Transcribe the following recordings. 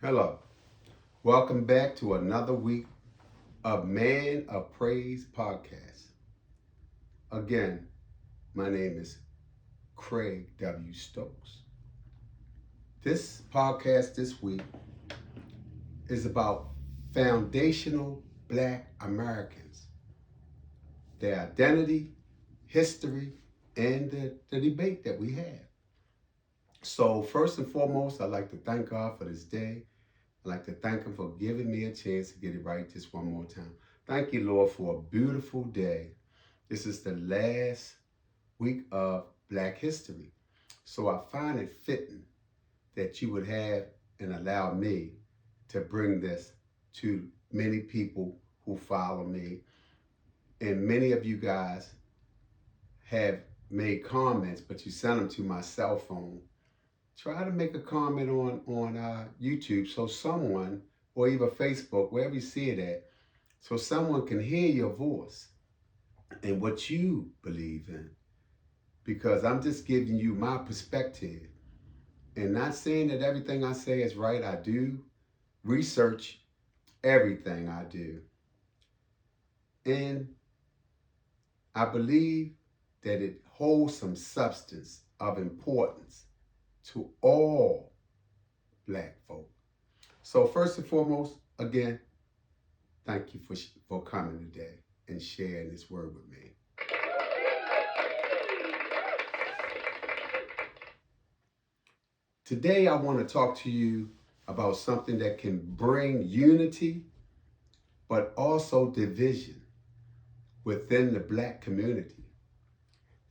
Hello. Welcome back to another week of Man of Praise podcast. Again, my name is Craig W. Stokes. This podcast this week is about foundational Black Americans, their identity, history, and the debate that we have. So, first and foremost, I'd like to thank God for this day. I'd like to thank Him for giving me a chance to get it right just one more time. Thank you, Lord, for a beautiful day. This is the last week of Black History. So I find it fitting that you would have and allow me to bring this to many people who follow me. And many of you guys have made comments, but you sent them to my cell phone. Try to make a comment on YouTube so someone, or even Facebook, wherever you see it at, so someone can hear your voice and what you believe in. Because I'm just giving you my perspective and not saying that everything I say is right. I do research everything I do. And I believe that it holds some substance of importance to all Black folk. So first and foremost, again, thank you for coming today and sharing this word with me. Today, I want to talk to you about something that can bring unity, but also division within the Black community.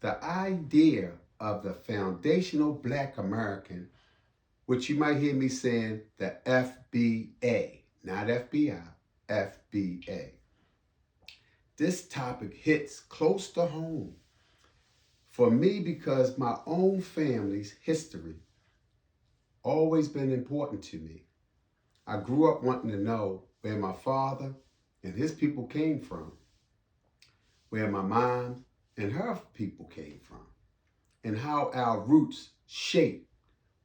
The idea of the foundational Black American, which you might hear me saying the FBA, not FBI, FBA. This topic hits close to home for me because my own family's history always been important to me. I grew up wanting to know where my father and his people came from, where my mom and her people came from, and how our roots shape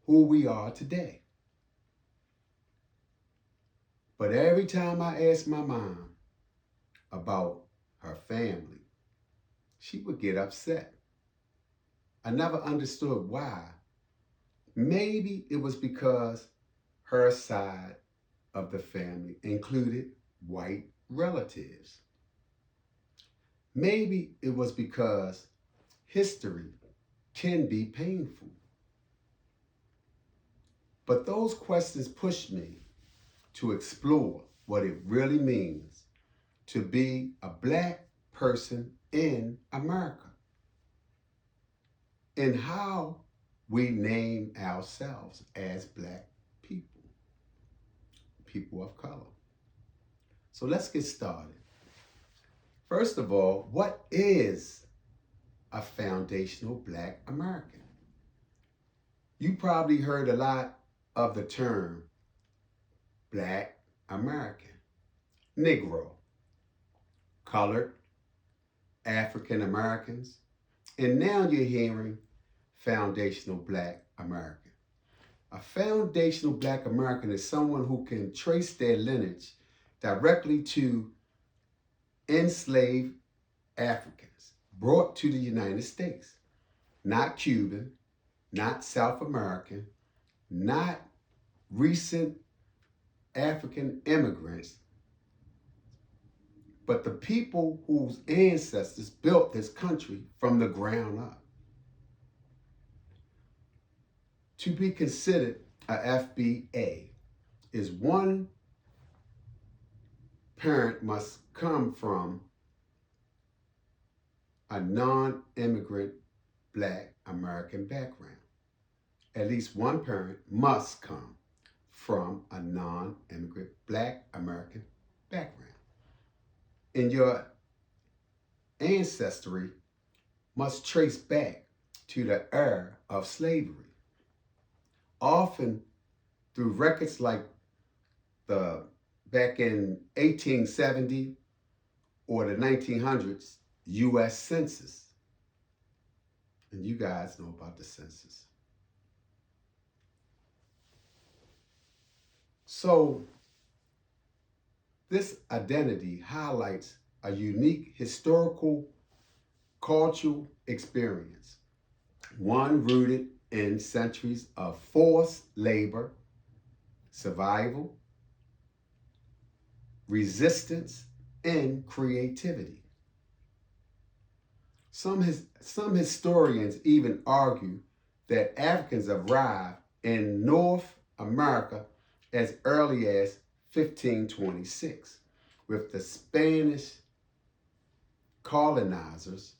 who we are today. But every time I asked my mom about her family, she would get upset. I never understood why. Maybe it was because her side of the family included white relatives. Maybe it was because history can be painful. But those questions pushed me to explore what it really means to be a Black person in America and how we name ourselves as Black people, people of color. So let's get started. First of all, what is a foundational Black American? You probably heard a lot of the term Black American, Negro, colored, African Americans, and now you're hearing foundational Black American. A foundational Black American is someone who can trace their lineage directly to enslaved Africans brought to the United States, not Cuban, not South American, not recent African immigrants, but the people whose ancestors built this country from the ground up. To be considered a FBA is one parent must come from a non-immigrant Black American background. At least one parent must come from a non-immigrant Black American background. And your ancestry must trace back to the era of slavery. Often through records like the back in 1870 or the 1900s U.S. Census. And you guys know about the census. So this identity highlights a unique historical cultural experience, one rooted in centuries of forced labor, survival, resistance, and creativity. Some historians even argue that Africans arrived in North America as early as 1526, with the Spanish colonizers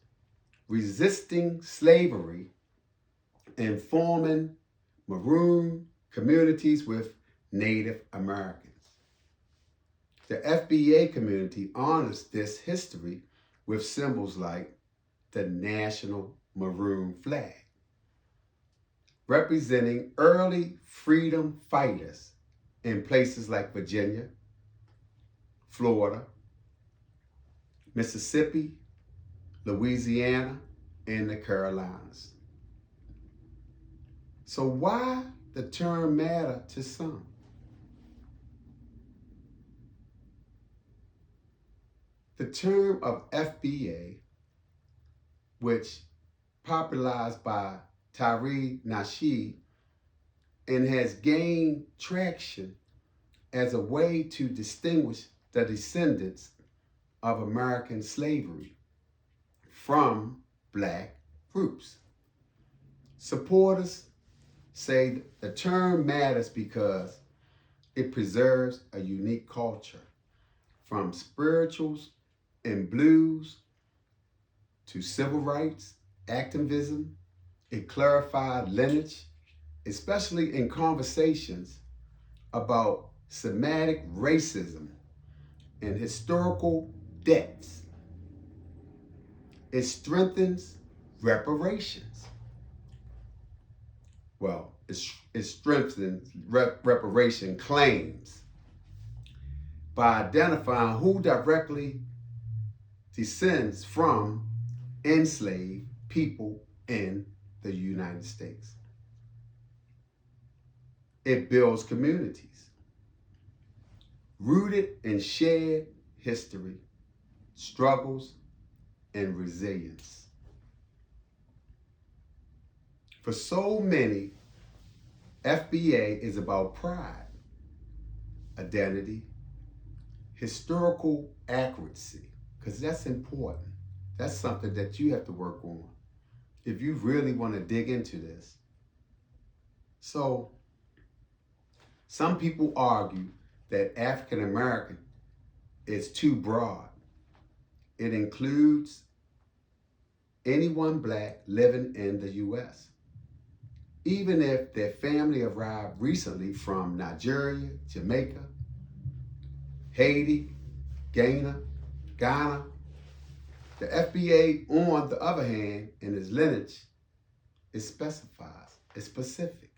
resisting slavery and forming maroon communities with Native Americans. The FBA community honors this history with symbols like the National Maroon Flag, representing early freedom fighters in places like Virginia, Florida, Mississippi, Louisiana, and the Carolinas. So why the term matter to some? The term of FBA, which popularized by Tariq Nasheed and has gained traction as a way to distinguish the descendants of American slavery from Black groups. Supporters say the term matters because it preserves a unique culture, from spirituals and blues to civil rights activism. It clarified lineage, especially in conversations about systematic racism and historical debts. It strengthens reparations. Well, it strengthens reparation claims by identifying who directly descends from enslaved people in the United States. It builds communities rooted in shared history, struggles, and resilience. For so many, FBA is about pride, identity, historical accuracy, because that's important. That's something that you have to work on if you really want to dig into this. So, some people argue that African American is too broad. It includes anyone Black living in the U.S., even if their family arrived recently from Nigeria, Jamaica, Haiti, Ghana. The FBA, on the other hand, in its lineage, it specific.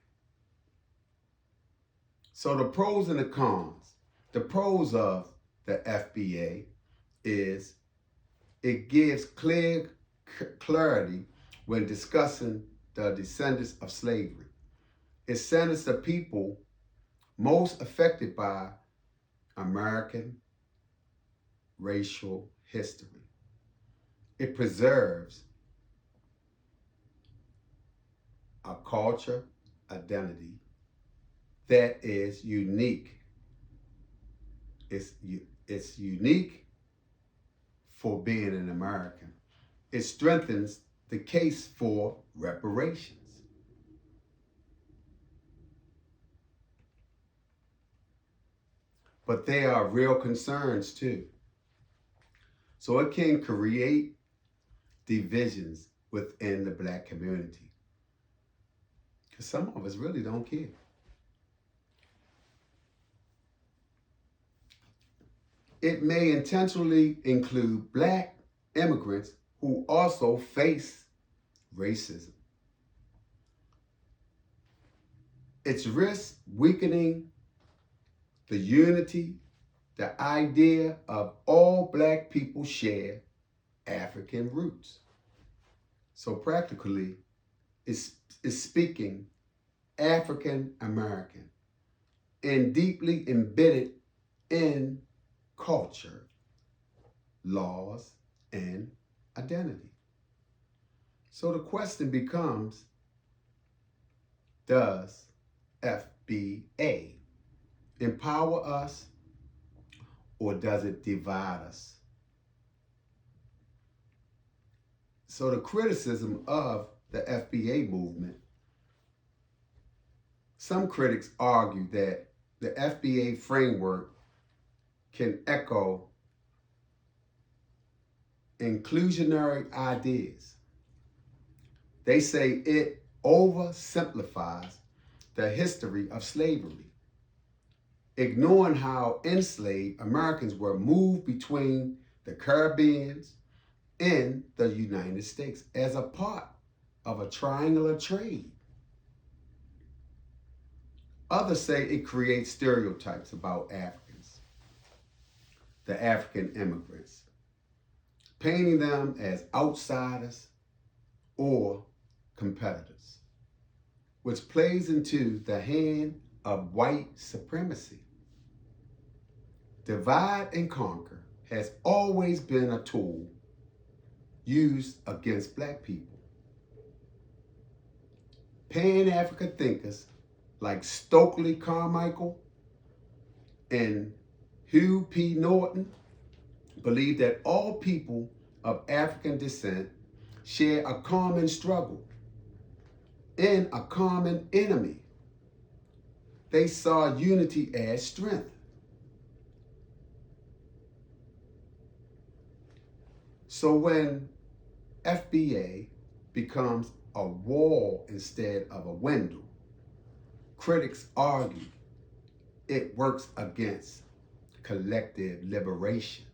So the pros and the cons. The pros of the FBA is it gives clarity when discussing the descendants of slavery. It centers the people most affected by American racial history. It preserves a culture identity that is unique. It's unique for being an American. It strengthens the case for reparations. But there are real concerns too. So it can create divisions within the Black community, because some of us really don't care. It may intentionally include Black immigrants who also face racism. It's risk weakening the unity, the idea of all Black people share African roots. So practically, it's speaking African American, and deeply embedded in culture, laws, and identity. So the question becomes, does FBA empower us or does it divide us? So the criticism of the FBA movement, some critics argue that the FBA framework can echo inclusionary ideas. They say it oversimplifies the history of slavery, ignoring how enslaved Americans were moved between the Caribbean and the United States as a part of a triangular trade. Others say it creates stereotypes about Africans, the African immigrants, painting them as outsiders or competitors, which plays into the hand of white supremacy. Divide and conquer has always been a tool used against Black people. Pan-African thinkers like Stokely Carmichael and Hugh P. Norton believe that all people of African descent share a common struggle and a common enemy. They saw unity as strength. So when FBA becomes a wall instead of a window, critics argue it works against collective liberation.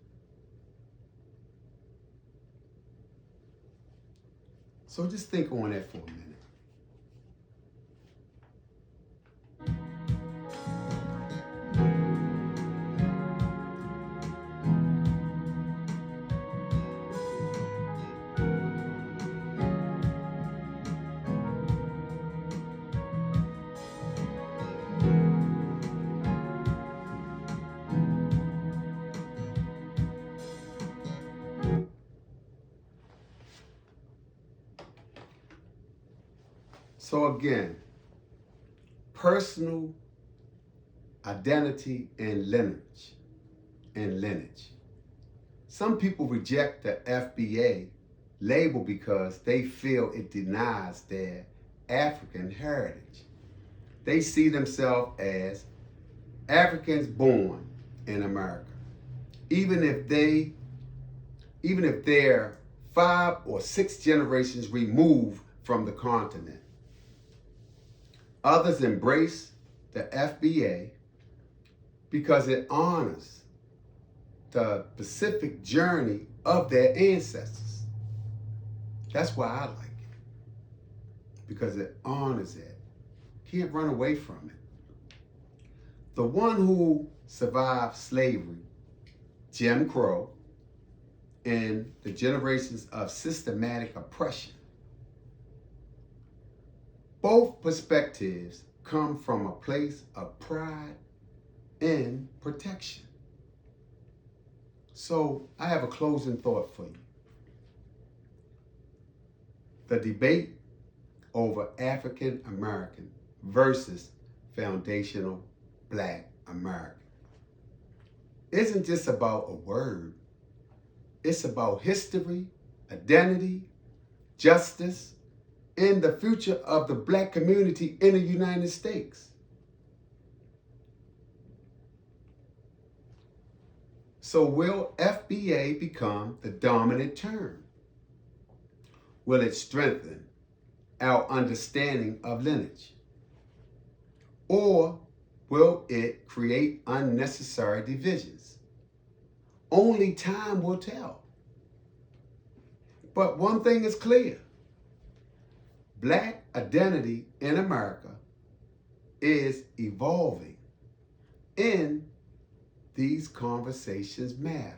So just think on that for a minute. So again, personal identity and lineage. Some people reject the FBA label because they feel it denies their African heritage. They see themselves as Africans born in America, even if they're 5 or 6 generations removed from the continent. Others embrace the FBA because it honors the specific journey of their ancestors. That's why I like it, because it honors it. Can't run away from it. The one who survived slavery, Jim Crow, and the generations of systematic oppression. Both perspectives come from a place of pride and protection. So I have a closing thought for you. The debate over African American versus foundational Black American isn't just about a word. It's about history, identity, justice, and the future of the Black community in the United States. So will FBA become the dominant term? Will it strengthen our understanding of lineage? Or will it create unnecessary divisions? Only time will tell. But one thing is clear. Black identity in America is evolving, and these conversations matter.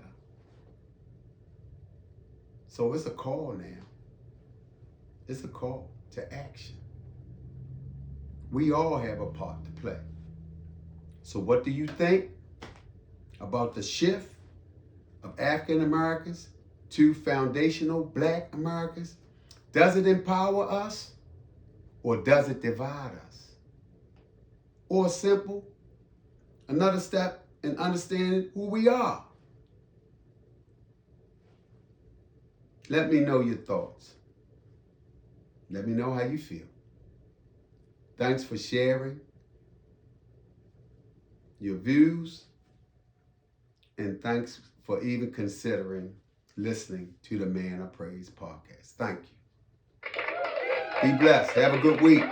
So it's a call now. It's a call to action. We all have a part to play. So what do you think about the shift of African Americans to foundational Black Americans? Does it empower us or does it divide us? Or simple, another step in understanding who we are? Let me know your thoughts. Let me know how you feel. Thanks for sharing your views, and thanks for even considering listening to the Man of Praise podcast. Thank you. Be blessed. Have a good week.